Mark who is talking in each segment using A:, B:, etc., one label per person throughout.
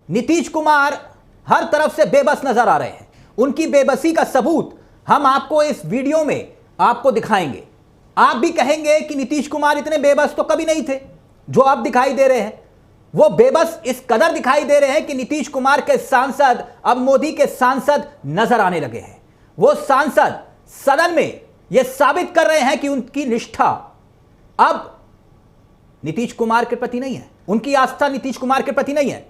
A: नीतीश कुमार हर तरफ से बेबस नजर आ रहे हैं। उनकी बेबसी का सबूत हम आपको इस वीडियो में आपको दिखाएंगे। आप भी कहेंगे कि नीतीश कुमार इतने बेबस तो कभी नहीं थे जो आप दिखाई दे रहे हैं। वो बेबस इस कदर दिखाई दे रहे हैं कि नीतीश कुमार के सांसद अब मोदी के सांसद नजर आने लगे हैं। वो सांसद सदन में यह साबित कर रहे हैं कि उनकी निष्ठा अब नीतीश कुमार के प्रति नहीं है, उनकी आस्था नीतीश कुमार के प्रति नहीं है,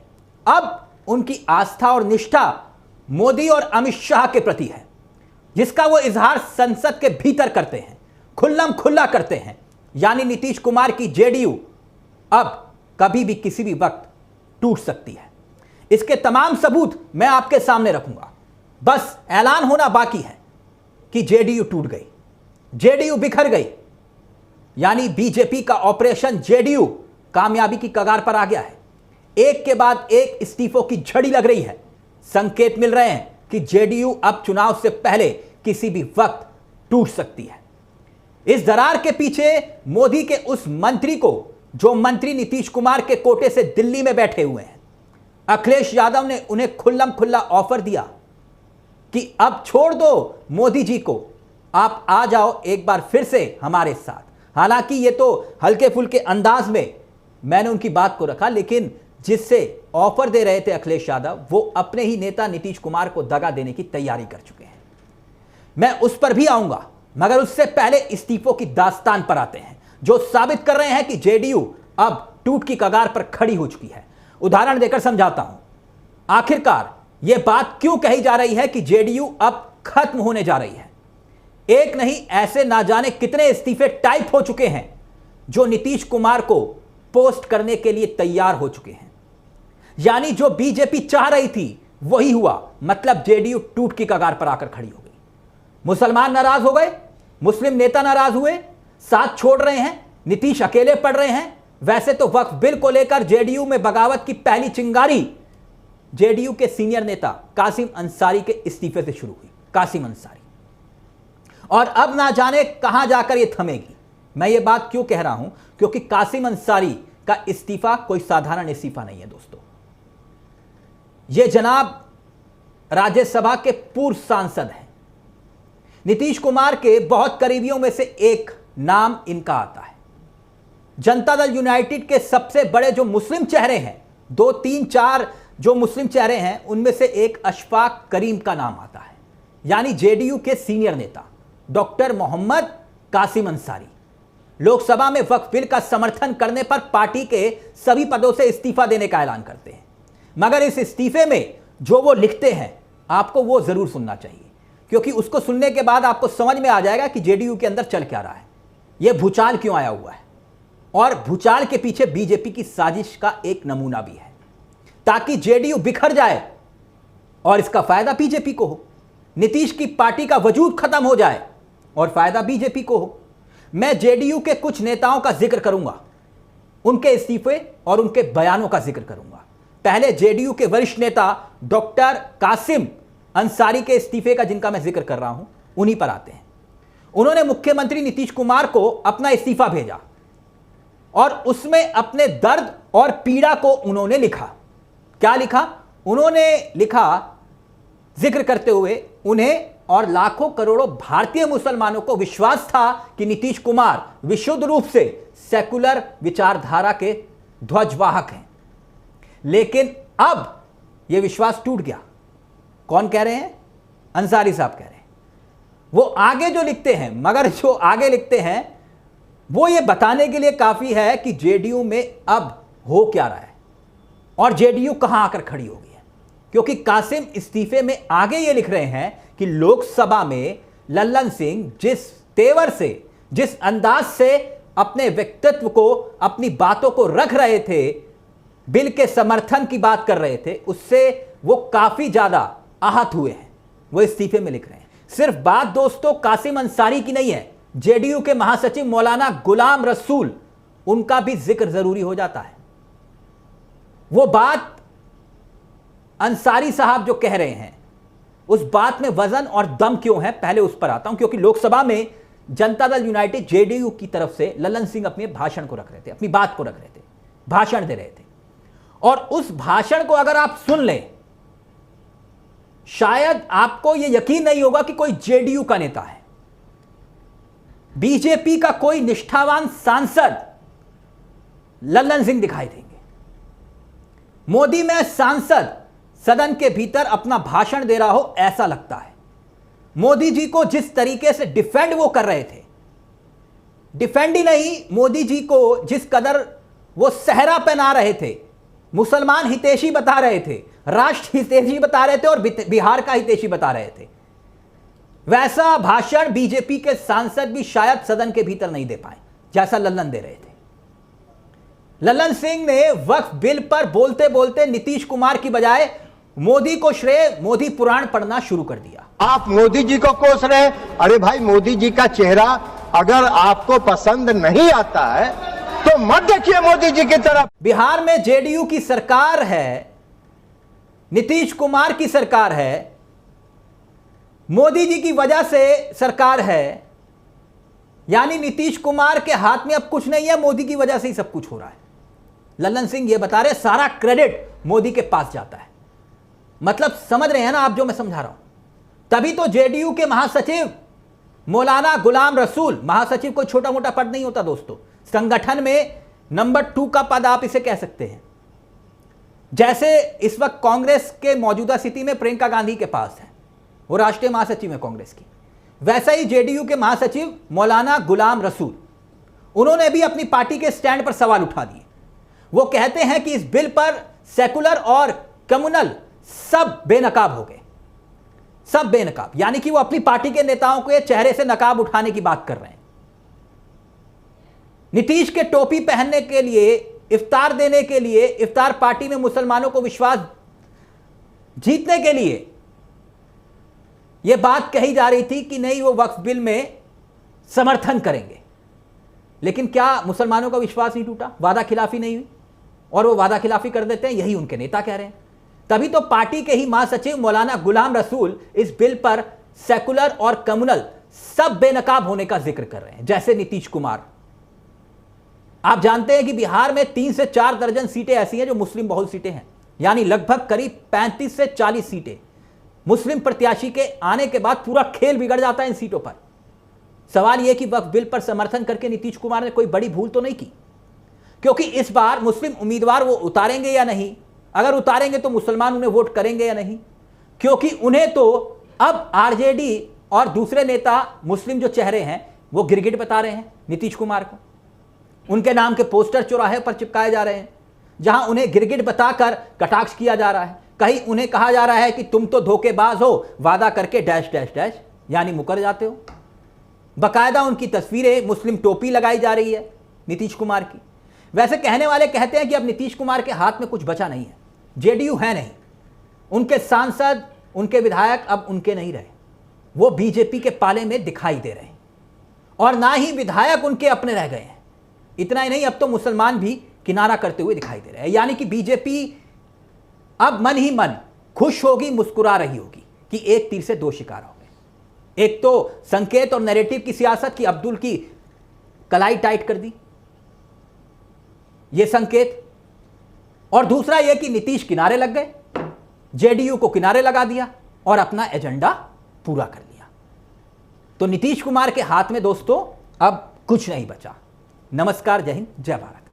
A: अब उनकी आस्था और निष्ठा मोदी और अमित शाह के प्रति है, जिसका वो इजहार संसद के भीतर करते हैं, खुल्लम खुल्ला करते हैं। यानी नीतीश कुमार की जेडीयू अब कभी भी किसी भी वक्त टूट सकती है। इसके तमाम सबूत मैं आपके सामने रखूंगा। बस ऐलान होना बाकी है कि जेडीयू टूट गई, जेडीयू बिखर गई। यानी बीजेपी का ऑपरेशन जेडीयू कामयाबी की कगार पर आ गया है। एक के बाद एक इस्तीफों की झड़ी लग रही है। संकेत मिल रहे हैं कि जेडीयू अब चुनाव से पहले किसी भी वक्त टूट सकती है। इस दरार के पीछे मोदी के उस मंत्री को जो मंत्री नीतीश कुमार के कोटे से दिल्ली में बैठे हुए हैं, अखिलेश यादव ने उन्हें खुल्लम खुल्ला ऑफर दिया कि अब छोड़ दो मोदी जी को, आप आ जाओ एक बार फिर से हमारे साथ। हालांकि ये तो हल्के फुल्के अंदाज में मैंने उनकी बात को रखा, लेकिन जिससे ऑफर दे रहे थे अखिलेश यादव, वो अपने ही नेता नीतीश कुमार को दगा देने की तैयारी कर चुके हैं। मैं उस पर भी आऊंगा, मगर उससे पहले इस्तीफों की दास्तान पर आते हैं, जो साबित कर रहे हैं कि जेडीयू अब टूट की कगार पर खड़ी हो चुकी है। उदाहरण देकर समझाता हूं। आखिरकार यह बात क्यों कही जा रही है कि जेडीयू अब खत्म होने जा रही है। एक नहीं, ऐसे ना जाने कितने इस्तीफे टाइप हो चुके हैं जो नीतीश कुमार को पोस्ट करने के लिए तैयार हो चुके हैं। यानी जो बीजेपी चाह रही थी वही हुआ, मतलब जेडीयू टूट की कगार पर आकर खड़ी हो गई। मुसलमान नाराज हो गए, मुस्लिम नेता नाराज हुए, साथ छोड़ रहे हैं, नीतीश अकेले पड़ रहे हैं। वैसे तो वक्फ बिल को लेकर जेडीयू में बगावत की पहली चिंगारी जेडीयू के सीनियर नेता कासिम अंसारी के इस्तीफे से शुरू हुई। कासिम अंसारी, और अब ना जाने कहां जाकर यह थमेगी। मैं ये बात क्यों कह रहा हूं? क्योंकि कासिम अंसारी का इस्तीफा कोई साधारण इस्तीफा नहीं है दोस्तों। ये जनाब राज्यसभा के पूर्व सांसद हैं। नीतीश कुमार के बहुत करीबियों में से एक नाम इनका आता है। जनता दल यूनाइटेड के सबसे बड़े जो मुस्लिम चेहरे हैं, 2, 3, 4 जो मुस्लिम चेहरे हैं, उनमें से एक अशफाक करीम का नाम आता है। यानी जेडीयू के सीनियर नेता डॉक्टर मोहम्मद कासिम अंसारी लोकसभा में वक्फ बिल का समर्थन करने पर पार्टी के सभी पदों से इस्तीफा देने का ऐलान करते हैं। मगर इस इस्तीफे में जो वो लिखते हैं, आपको वो जरूर सुनना चाहिए, क्योंकि उसको सुनने के बाद आपको समझ में आ जाएगा कि जेडीयू के अंदर चल क्या रहा है, यह भूचाल क्यों आया हुआ है, और भूचाल के पीछे बीजेपी की साजिश का एक नमूना भी है, ताकि जेडीयू बिखर जाए और इसका फायदा बीजेपी को हो। नीतीश की पार्टी का वजूद खत्म हो जाए और फायदा बीजेपी को हो। मैं जेडीयू के कुछ नेताओं का जिक्र करूंगा, उनके इस्तीफे और उनके बयानों का जिक्र करूंगा। पहले जेडीयू के वरिष्ठ नेता डॉक्टर कासिम अंसारी के इस्तीफे का, जिनका मैं जिक्र कर रहा हूं, उन्हीं पर आते हैं। उन्होंने मुख्यमंत्री नीतीश कुमार को अपना इस्तीफा भेजा और उसमें अपने दर्द और पीड़ा को उन्होंने लिखा। क्या लिखा? उन्होंने लिखा, जिक्र करते हुए, उन्हें और लाखों करोड़ों भारतीय मुसलमानों को विश्वास था कि नीतीश कुमार विशुद्ध रूप से सेकुलर विचारधारा के ध्वजवाहक हैं, लेकिन अब यह विश्वास टूट गया। कौन कह रहे हैं? अंसारी साहब कह रहे हैं। वो आगे जो लिखते हैं, मगर जो आगे लिखते हैं वो ये बताने के लिए काफी है कि जेडीयू में अब हो क्या रहा है और जेडीयू कहां आकर खड़ी हो गई है। क्योंकि कासिम इस्तीफे में आगे ये लिख रहे हैं कि लोकसभा में लल्लन सिंह जिस तेवर से, जिस अंदाज से अपने व्यक्तित्व को, अपनी बातों को रख रहे थे, बिल के समर्थन की बात कर रहे थे, उससे वो काफी ज्यादा आहत हुए हैं। वो इस्तीफे में लिख रहे हैं। सिर्फ बात दोस्तों कासिम अंसारी की नहीं है, जेडीयू के महासचिव मौलाना गुलाम रसूल, उनका भी जिक्र जरूरी हो जाता है। वो बात अंसारी साहब जो कह रहे हैं, उस बात में वजन और दम क्यों है, पहले उस पर आता हूं। क्योंकि लोकसभा में जनता दल यूनाइटेड जेडीयू की तरफ से लल्लन सिंह अपने भाषण को रख रहे थे, अपनी बात को रख रहे थे, भाषण दे रहे थे, और उस भाषण को अगर आप सुन लें, शायद आपको यह यकीन नहीं होगा कि कोई जेडीयू का नेता है। बीजेपी का कोई निष्ठावान सांसद लल्लन सिंह दिखाई देंगे। मोदी में सांसद सदन के भीतर अपना भाषण दे रहा हो ऐसा लगता है। मोदी जी को जिस तरीके से डिफेंड वो कर रहे थे, डिफेंड ही नहीं, मोदी जी को जिस कदर वो सहरा पहना रहे थे, मुसलमान हितैषी बता रहे थे, राष्ट्र हितैषी बता रहे थे और बिहार का हितैषी बता रहे थे, वैसा भाषण बीजेपी के सांसद भी शायद सदन के भीतर नहीं दे पाए जैसा लल्लन दे रहे थे। लल्लन सिंह ने वक्फ बिल पर बोलते बोलते नीतीश कुमार की बजाय मोदी को श्रेय, मोदी पुराण पढ़ना शुरू कर दिया।
B: आप मोदी जी को कोस रहे, अरे भाई मोदी जी का चेहरा अगर आपको पसंद नहीं आता है तो मत देखिए मोदी जी की तरफ।
A: बिहार में जेडीयू की सरकार है, नीतीश कुमार की सरकार है, मोदी जी की वजह से सरकार है, यानी नीतीश कुमार के हाथ में अब कुछ नहीं है, मोदी की वजह से ही सब कुछ हो रहा है। लल्लन सिंह ये बता रहे सारा क्रेडिट मोदी के पास जाता है। मतलब समझ रहे हैं ना आप जो मैं समझा रहा हूं। तभी तो जेडीयू के महासचिव मौलाना गुलाम रसूल, महासचिव कोई छोटा मोटा पद नहीं होता दोस्तों, संगठन में नंबर 2 का पद आप इसे कह सकते हैं। जैसे इस वक्त कांग्रेस के मौजूदा स्थिति में प्रियंका गांधी के पास है, वो राष्ट्रीय महासचिव है कांग्रेस की, वैसा ही जेडीयू के महासचिव मौलाना गुलाम रसूल, उन्होंने भी अपनी पार्टी के स्टैंड पर सवाल उठा दिए। वो कहते हैं कि इस बिल पर सेकुलर और कम्युनल सब बेनकाब हो गए, सब बेनकाब, यानी कि वो अपनी पार्टी के नेताओं के चेहरे से नकाब उठाने की बात कर रहे हैं। नीतीश के टोपी पहनने के लिए, इफ्तार देने के लिए, इफ्तार पार्टी में मुसलमानों को विश्वास जीतने के लिए यह बात कही जा रही थी कि नहीं वो वक्फ बिल में समर्थन करेंगे, लेकिन क्या मुसलमानों का विश्वास नहीं टूटा? वादा खिलाफी नहीं हुई और वो वादा खिलाफी कर देते हैं, यही उनके नेता कह रहे हैं। तभी तो पार्टी के ही महासचिव मौलाना गुलाम रसूल इस बिल पर सेकुलर और कम्युनल सब बेनकाब होने का जिक्र कर रहे हैं। जैसे नीतीश कुमार, आप जानते हैं कि बिहार में 3 से 4 दर्जन सीटें ऐसी हैं जो मुस्लिम बहुल सीटें हैं, यानी लगभग करीब 35 से 40 सीटें मुस्लिम प्रत्याशी के आने के बाद पूरा खेल बिगड़ जाता है इन सीटों पर। सवाल यह कि वक्फ बिल पर समर्थन करके नीतीश कुमार ने कोई बड़ी भूल तो नहीं की, क्योंकि इस बार मुस्लिम उम्मीदवार वो उतारेंगे या नहीं, अगर उतारेंगे तो मुसलमान उन्हें वोट करेंगे या नहीं, क्योंकि उन्हें तो अब आरजेडी और दूसरे नेता मुस्लिम जो चेहरे हैं वो गिरगिट बता रहे हैं नीतीश कुमार को। उनके नाम के पोस्टर चौराहे पर चिपकाए जा रहे हैं, जहां उन्हें गिरगिट बताकर कटाक्ष किया जा रहा है। कहीं उन्हें कहा जा रहा है कि तुम तो धोखेबाज हो, वादा करके डैश डैश डैश, यानी मुकर जाते हो। बकायदा उनकी तस्वीरें, मुस्लिम टोपी लगाई जा रही है नीतीश कुमार की। वैसे कहने वाले कहते हैं कि अब नीतीश कुमार के हाथ में कुछ बचा नहीं है, जेडीयू है नहीं, उनके सांसद, उनके विधायक अब उनके नहीं रहे, वो बीजेपी के पाले में दिखाई दे रहे हैं, और ना ही विधायक उनके अपने रह गए हैं। इतना ही नहीं, अब तो मुसलमान भी किनारा करते हुए दिखाई दे रहे हैं, यानी कि बीजेपी अब मन ही मन खुश होगी, मुस्कुरा रही होगी कि एक तीर से 2 शिकार हो गए। एक तो संकेत और नैरेटिव की सियासत की अब्दुल की कलाई टाइट कर दी, यह संकेत, और दूसरा यह कि नीतीश किनारे लग गए, जेडीयू को किनारे लगा दिया और अपना एजेंडा पूरा कर लिया। तो नीतीश कुमार के हाथ में दोस्तों अब कुछ नहीं बचा। नमस्कार, जय हिंद, जय भारत।